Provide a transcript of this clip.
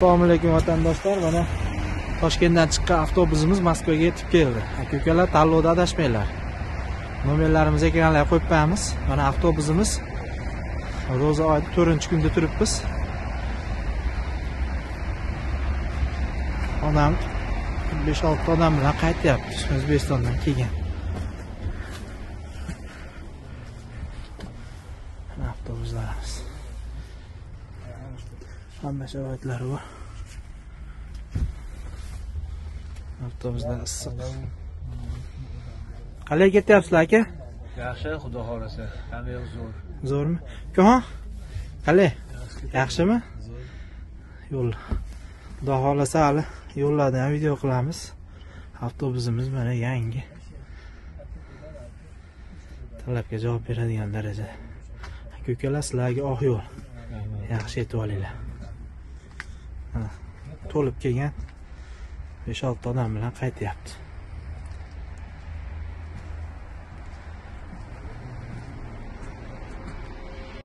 Assalomu alaykum vatandoshlar. Mana Toshkentdan chiqqan avtobusimiz Moskvaga yetib keldi. Aka-ukalar, tanlovda adashmanglar. Nomerlarimizni ekranlarga qo'yib qo'yamiz. Mana avtobusimiz ro'za oyi 4-kunda turibmiz. Odam 5-6 odam bilan qaytyapti. O'zbekistondan kelgan. Avtobuslarimiz. Hamma sharoitlari bor. Avtobuslar issiq. Qalay ketyapsizlar aka? Yaxshi, xudo xolasa. Hamma yoq zo'r. Zo'rmi? Ko'ha? Qalay? Yaxshimi? Yo'l. Xudo xolasa hali yo'llardan ham video qilamiz. Avtobusimiz mana yangi. Talabga javob beradigan darajada. Aka-ukalar, sizlarga oq yo'l. Yaxshi yetib olinglar. To'lib kelgan 5-6 odam bilan qaytyapti.